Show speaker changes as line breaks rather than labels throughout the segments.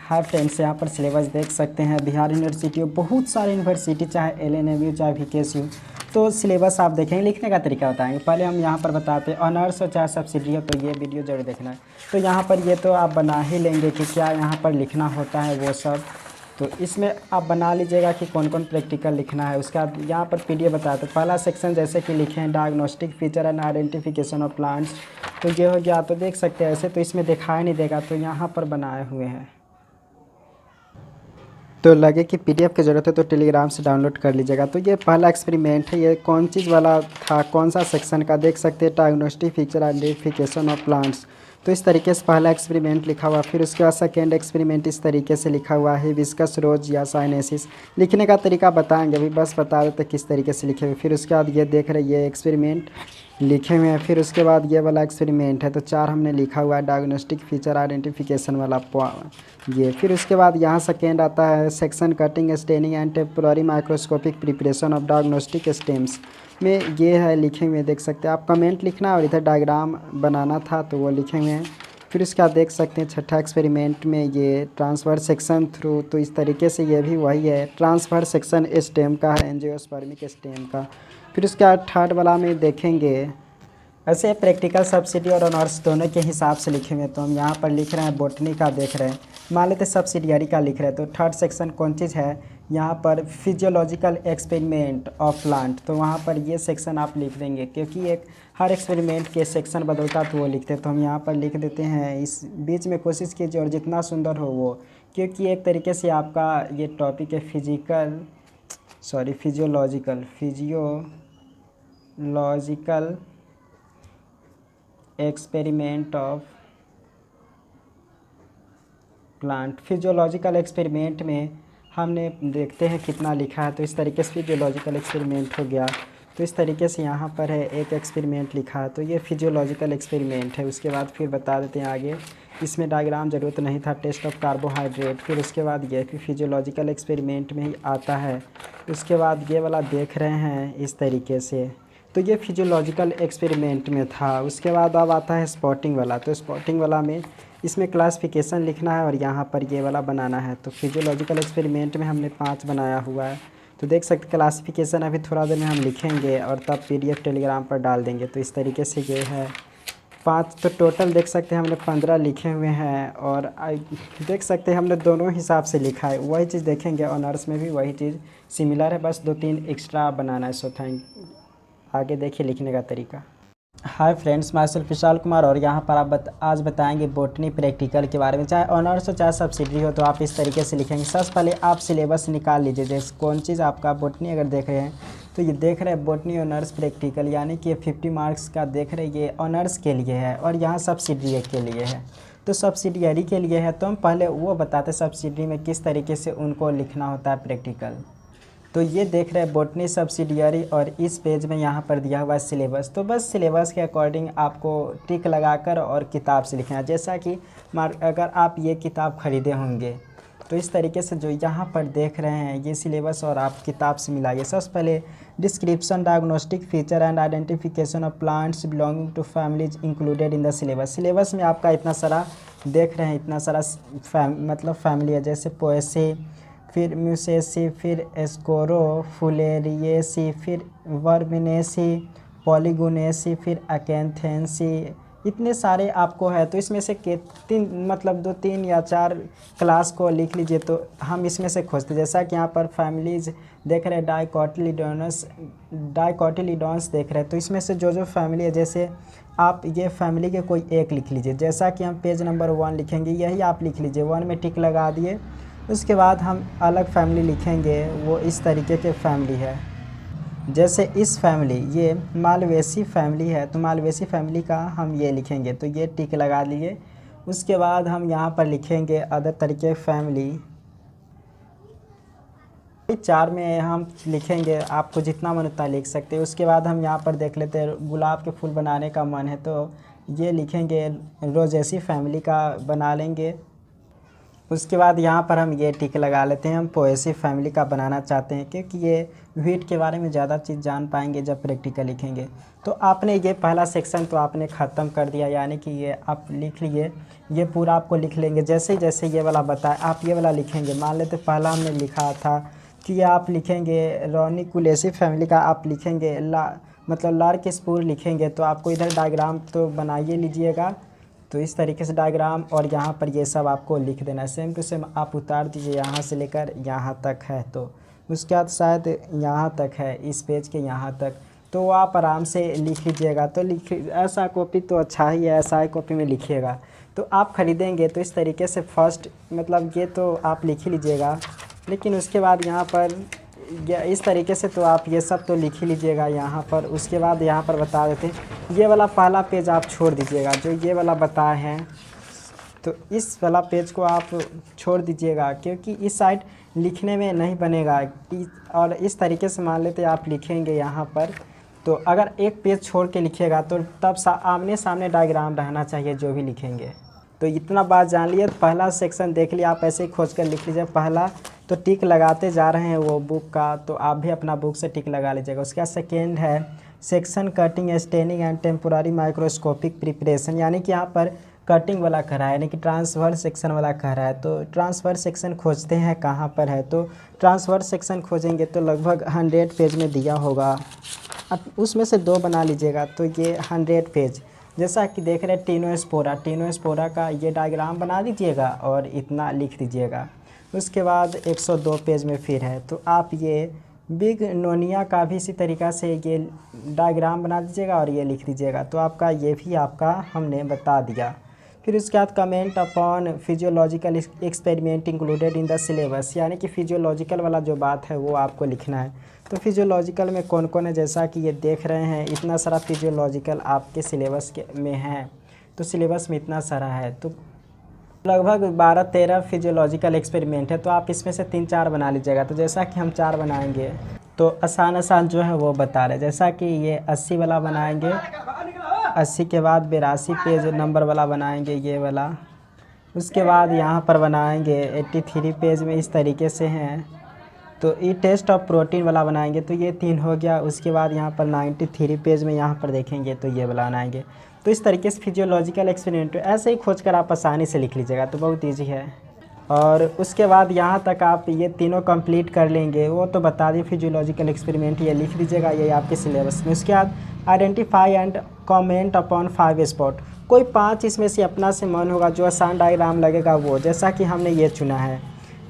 Hi friends, यहाँ पर syllabus देख सकते हैं। बिहार यूनिवर्सिटी और बहुत सारे यूनिवर्सिटी, चाहे एलएनएमयू चाहे वीकेएसयू, तो सिलेबस आप देखेंगे। लिखने का तरीका बताएंगे। पहले हम यहाँ पर बताते हैं ऑनर्स हो चाहे सब्सिडी हो, तो ये वीडियो जरूर देखना है। तो यहाँ पर ये तो आप बना ही लेंगे कि क्या यहाँ पर लिखना होता है वो सब। तो इसमें आप बना लीजिएगा कि कौन कौन प्रैक्टिकल लिखना है। उसका यहाँ पर पीडीएफ बताते हैं। पहला सेक्शन जैसे कि लिखे हैं diagnostic feature and identification of plants, तो ये हो गया। तो देख सकते हैं ऐसे तो इसमें दिखाई नहीं देगा, तो यहाँ पर बनाए हुए हैं। तो लगे कि पीडीएफ की ज़रूरत है तो टेलीग्राम से डाउनलोड कर लीजिएगा। तो ये पहला एक्सपेरिमेंट है। ये कौन चीज़ वाला था, कौन सा सेक्शन का, देख सकते हैं diagnostic feature identification of plants. तो इस तरीके से पहला एक्सपेरिमेंट लिखा हुआ। फिर उसके बाद सेकेंड एक्सपेरिमेंट इस तरीके से लिखा हुआ है, विस्कस रोज या साइनेसिस। लिखने का तरीका बताएंगे, अभी बस बता देते किस तरीके से लिखे हुए। फिर उसके बाद ये देख रहे ये एक्सपेरिमेंट लिखे हुए हैं। फिर उसके बाद ये वाला एक्सपेरिमेंट है, तो 4 हमने लिखा हुआ है डायग्नोस्टिक फीचर आइडेंटिफिकेशन वाला ये। फिर उसके बाद यहाँ सेकेंड आता है section cutting staining and temporary microscopic preparation of diagnostic stems में ये है लिखे हुए, देख सकते हैं आप। कमेंट लिखना और इधर डायग्राम बनाना था तो वो लिखे हुए हैं। फिर उसके बाद देख सकते हैं छठा एक्सपेरिमेंट में ये ट्रांसफर सेक्शन थ्रू, तो इस तरीके से ये भी वही है। ट्रांसफर सेक्शन स्टेम का है, एंजियोस्पर्मिक स्टेम का। फिर उसके बाद थर्ड वाला में देखेंगे ऐसे प्रैक्टिकल सब्सिडी और ऑनर्स दोनों के हिसाब से लिखे हुए। तो हम यहाँ पर लिख रहे हैं बोटनी का, देख रहे हैं। मान लेते सब्सिडियरी का लिख रहे हैं। तो थर्ड सेक्शन कौन चीज़ है, यहाँ पर फिजियोलॉजिकल एक्सपेरिमेंट ऑफ प्लांट। तो वहाँ पर ये सेक्शन आप लिख देंगे, क्योंकि एक हर एक्सपेरिमेंट के सेक्शन बदलता तो वो लिखते हैं। तो हम यहाँ पर लिख देते हैं। इस बीच में कोशिश कीजिए और जितना सुंदर हो वो, क्योंकि एक तरीके से आपका ये टॉपिक है physiological experiment of plant. Physiological experiment में हमने देखते हैं कितना लिखा है। तो इस तरीके से फिजियोलॉजिकल एक्सपेरिमेंट हो गया। तो इस तरीके से यहाँ पर है एक एक्सपेरिमेंट लिखा है, तो ये फिजियोलॉजिकल एक्सपेरिमेंट है। उसके बाद फिर बता देते हैं आगे, इसमें डायग्राम ज़रूरत नहीं था, टेस्ट ऑफ कार्बोहाइड्रेट। फिर उसके बाद ये फिर फिजियोलॉजिकल एक्सपेरिमेंट में ही आता है। उसके बाद ये वाला देख रहे हैं इस तरीके से, तो ये फिजियोलॉजिकल एक्सपेरिमेंट में था। उसके बाद अब आता है स्पॉटिंग वाला। तो स्पॉटिंग वाला में इसमें क्लासिफिकेशन लिखना है और यहाँ पर ये वाला बनाना है। तो फिजियोलॉजिकल एक्सपेरिमेंट में हमने 5 बनाया हुआ है। तो देख सकते क्लासिफिकेशन अभी थोड़ा देर में हम लिखेंगे और तब पीडीएफ टेलीग्राम पर डाल देंगे। तो इस तरीके से ये है 5। तो टोटल देख सकते हैं हमने 15 लिखे हुए हैं। और देख सकते हैं हमने दोनों हिसाब से लिखा है। वही चीज़ देखेंगे ऑनर्स में भी वही चीज़ सिमिलर है, बस 2-3 एक्स्ट्रा बनाना है। सो आगे देखिए लिखने का तरीका। हाय फ्रेंड्स, मैं सेल्फ विशाल कुमार और यहाँ पर आप आज बताएंगे बोटनी प्रैक्टिकल के बारे में। चाहे ऑनर्स हो चाहे सब्सिडी हो, तो आप इस तरीके से लिखेंगे। सबसे पहले आप सिलेबस निकाल लीजिए। जैसे कौन चीज़ आपका बोटनी अगर देख रहे हैं, तो ये देख रहे हैं बोटनी ऑनर्स प्रैक्टिकल, यानी कि ये 50 मार्क्स का देख रहे हैं। ये ऑनर्स के लिए है और यहाँ सब्सिडी के लिए है। तो सब्सिडियरी के लिए है, तो हम पहले वो बताते सब्सिडी में किस तरीके से उनको लिखना होता है प्रैक्टिकल। तो ये देख रहे हैं बोटनी सब्सिडियरी, और इस पेज में यहाँ पर दिया हुआ है सिलेबस। तो बस सिलेबस के अकॉर्डिंग आपको टिक लगाकर और किताब से लिखना है। जैसा कि अगर आप ये किताब ख़रीदे होंगे, तो इस तरीके से जो यहाँ पर देख रहे हैं ये सिलेबस और आप किताब से मिलाइए। सबसे पहले description diagnostic feature and identification of plants belonging to families included in the syllabus. Syllabus में आपका इतना सारा देख रहे हैं, इतना सारा मतलब फैमिली है। जैसे पोएसी, फिर म्यूसेसी, फिर स्कोरोफुलेरिएसी, फिर वर्बिनेसी, पॉलीगोनेसी, फिर अकेंथेंसी, इतने सारे आपको है। तो इसमें से 2-3 या 4 क्लास को लिख लीजिए। तो हम इसमें से खोजते, जैसा कि यहाँ पर फैमिलीज देख रहे हैं डाइकोटिलीडॉन्स देख रहे हैं। तो इसमें से जो फैमिली है, जैसे आप ये फैमिली के कोई एक लिख लीजिए। जैसा कि हम पेज नंबर 1 लिखेंगे, यही आप लिख लीजिए। 1 में टिक लगा दिए। उसके बाद हम अलग फैमिली लिखेंगे, वो इस तरीके के फैमिली है। जैसे इस फैमिली ये मालवेसी फैमिली है, तो मालवेसी फैमिली का हम ये लिखेंगे। तो ये टिक लगा लिए। उसके बाद हम यहाँ पर लिखेंगे अदर तरीके फैमिली। 4 में हम लिखेंगे, आपको जितना मन उतना लिख सकते हैं। उसके बाद हम यहाँ पर देख लेते हैं गुलाब के फूल बनाने का मन है, तो ये लिखेंगे रोजेसी फैमिली का बना लेंगे। उसके बाद यहाँ पर हम ये टिक लगा लेते हैं, हम पोएसी फैमिली का बनाना चाहते हैं क्योंकि ये व्हीट के बारे में ज़्यादा चीज़ जान पाएंगे जब प्रैक्टिकल लिखेंगे। तो आपने ये पहला सेक्शन तो आपने ख़त्म कर दिया, यानी कि ये आप लिख लिए, ये पूरा आपको लिख लेंगे। जैसे जैसे ये वाला बताए आप ये वाला लिखेंगे। मान लेते पहला हमने लिखा था कि आप लिखेंगे रोनिकुलेसी फैमिली का, आप लिखेंगे मतलब लार्किस्पूर लिखेंगे, तो आपको इधर डायग्राम तो बनाइए लीजिएगा। तो इस तरीके से डायग्राम और यहाँ पर ये सब आपको लिख देना है। सेम टू सेम आप उतार दीजिए, यहाँ से लेकर यहाँ तक है, तो उसके बाद शायद यहाँ तक है, इस पेज के यहाँ तक, तो आप आराम से लिख लीजिएगा। तो ऐसा कॉपी तो अच्छा ही है, ऐसा ही कॉपी में लिखिएगा। तो आप ख़रीदेंगे तो इस तरीके से फर्स्ट मतलब ये तो आप लिख ही लीजिएगा, लेकिन उसके बाद यहाँ पर इस तरीके से तो आप ये सब तो लिख ही लीजिएगा यहाँ पर। उसके बाद यहाँ पर बता देते हैं, ये वाला पहला पेज आप छोड़ दीजिएगा, जो ये वाला बताए हैं, तो इस वाला पेज को आप छोड़ दीजिएगा क्योंकि इस साइड लिखने में नहीं बनेगा। और इस तरीके से मान लेते आप लिखेंगे यहाँ पर, तो अगर एक पेज छोड़ के लिखिएगा तो तब आमने सामने डायग्राम रहना चाहिए जो भी लिखेंगे। तो इतना बात जान लिए। पहला सेक्शन देख लिया, आप ऐसे ही खोज कर लिख लीजिए पहला, तो टिक लगाते जा रहे हैं वो बुक का, तो आप भी अपना बुक से टिक लगा लीजिएगा। उसके बाद सेकेंड है section cutting staining and temporary microscopic preparation, यानी कि यहाँ पर कटिंग वाला कह रहा है, यानी कि ट्रांसफर सेक्शन वाला कह रहा है। तो ट्रांसफ़र सेक्शन खोजते हैं कहाँ पर है, तो ट्रांसफ़र सेक्शन खोजेंगे तो लगभग 100 पेज में दिया होगा, अब उसमें से 2 बना लीजिएगा। तो ये 100 पेज जैसा कि देख रहे हैं टीनोस्पोरा का ये डायग्राम बना दीजिएगा और इतना लिख दीजिएगा। उसके बाद 102 पेज में फिर है, तो आप ये बिग नोनिया का भी इसी तरीक़ा से ये डायग्राम बना दीजिएगा और ये लिख दीजिएगा। तो आपका ये भी आपका हमने बता दिया। फिर उसके बाद comment upon physiological experiment included in the syllabus, यानी कि फिजियोलॉजिकल वाला जो बात है वो आपको लिखना है। तो फिजियोलॉजिकल में कौन कौन है, जैसा कि ये देख रहे हैं इतना सारा फिजियोलॉजिकल आपके सिलेबस में है, तो सिलेबस में इतना सारा है, तो लगभग 12-13 फिजियोलॉजिकल एक्सपेरिमेंट है। तो आप इसमें से 3-4 बना लीजिएगा। तो जैसा कि हम 4 बनाएंगे तो आसान जो है वो बता रहे, जैसा कि ये 80 वाला बनाएंगे, 80 के बाद 82 पेज नंबर वाला बनाएंगे ये वाला। उसके बाद यहाँ पर बनाएंगे 83 पेज में इस तरीके से हैं, तो ये टेस्ट ऑफ प्रोटीन वाला बनाएंगे, तो ये 3 हो गया। उसके बाद यहाँ पर 93 पेज में यहाँ पर देखेंगे तो ये वाला बनाएंगे। तो इस तरीके से फिजियोलॉजिकल एक्सपेरिमेंट ऐसे ही खोजकर आप आसानी से लिख लीजिएगा, तो बहुत ईजी है। और उसके बाद यहाँ तक आप ये तीनों कंप्लीट कर लेंगे, वो तो बता दिए फिजियोलॉजिकल एक्सपेरिमेंट, ये लिख दीजिएगा, ये आपके सिलेबस में। उसके बाद identify and comment upon 5 spot, कोई 5 इसमें से अपना से मन होगा जो आसान डायग्राम लगेगा वो, जैसा कि हमने ये चुना है।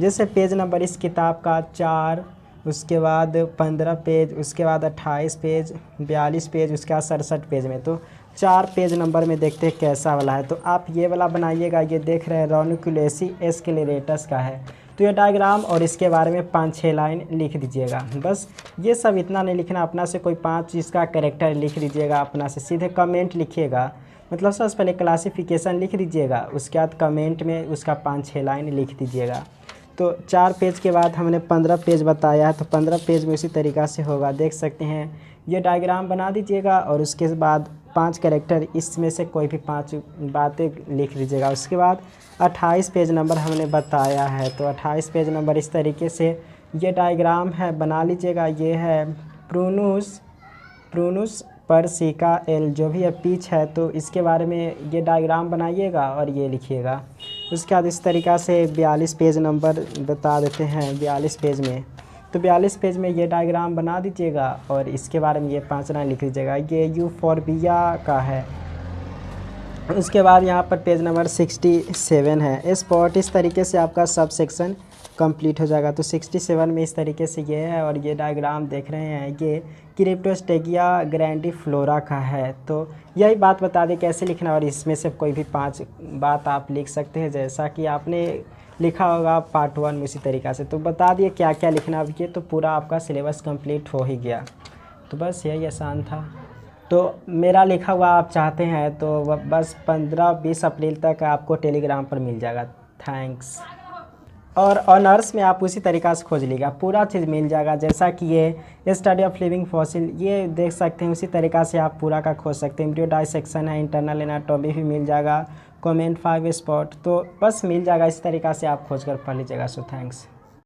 जैसे पेज नंबर इस किताब का 4, उसके बाद 15 पेज, उसके बाद 28 पेज, 42 पेज, उसके बाद 67 पेज में, तो 4 पेज नंबर में देखते हैं कैसा वाला है। तो आप ये वाला बनाइएगा, ये देख रहे हैं रोनिकुलेसी एस्केलेरेटस का है, तो ये डायग्राम और इसके बारे में 5-6 लाइन लिख दीजिएगा। बस ये सब इतना नहीं लिखना, अपना से कोई 5 इसका कैरेक्टर लिख दीजिएगा, अपना से सीधे कमेंट लिखिएगा, मतलब सबसे पहले क्लासिफिकेशन लिख दीजिएगा, उसके बाद कमेंट में उसका 5-6 लाइन लिख दीजिएगा। तो 4 पेज के बाद हमने 15 पेज बताया है, तो 15 पेज में इसी तरीक़ा से होगा, देख सकते हैं। ये डायग्राम बना दीजिएगा और उसके बाद 5 कैरेक्टर इसमें से कोई भी 5 बातें लिख लीजिएगा। उसके बाद 28 पेज नंबर हमने बताया है, तो 28 पेज नंबर इस तरीके से ये डायग्राम है, बना लीजिएगा। ये है प्रूनुस परसिका एल, जो भी है पीच है, तो इसके बारे में ये डायग्राम बनाइएगा और ये लिखिएगा। उसके बाद इस तरीक़ा से 42 पेज नंबर बता देते हैं, 42 पेज में, तो 42 पेज में ये डायग्राम बना दीजिएगा और इसके बारे में ये 5 लाइन लिख लीजिएगा। ये यूफोर्बिया का है। उसके बाद यहाँ पर पेज नंबर 67 है स्पॉट, इस तरीके से आपका सब सेक्शन कंप्लीट हो जाएगा। तो 67 में इस तरीके से ये है और ये डायग्राम देख रहे हैं, ये क्रिप्टोस्टेगिया ग्रैंडिफ्लोरा का है। तो यही बात बता दें कैसे लिखना, और इसमें से कोई भी 5 बात आप लिख सकते हैं, जैसा कि आपने लिखा होगा पार्ट 1 में इसी तरीक़ा से। तो बता दिए क्या क्या लिखना, अब ये तो पूरा आपका सिलेबस कंप्लीट हो ही गया। तो बस यही आसान था। तो मेरा लिखा हुआ आप चाहते हैं तो बस 15-20 अप्रैल तक आपको टेलीग्राम पर मिल जाएगा। थैंक्स। और ऑनर्स में आप उसी तरीक़ा से खोज लीजिएगा, पूरा चीज़ मिल जाएगा। जैसा कि ये स्टडी ऑफ लिविंग फॉसिल, ये देख सकते हैं, उसी तरीक़ा से आप पूरा का खोज सकते हैं। एम्ब्रियो डाइसेक्शन है, इंटरनल एनाटॉमी भी मिल जाएगा, कॉमेंट 5 स्पॉट, तो बस मिल जाएगा। इस तरीक़ा से आप खोज कर पढ़ लीजिएगा। So thanks.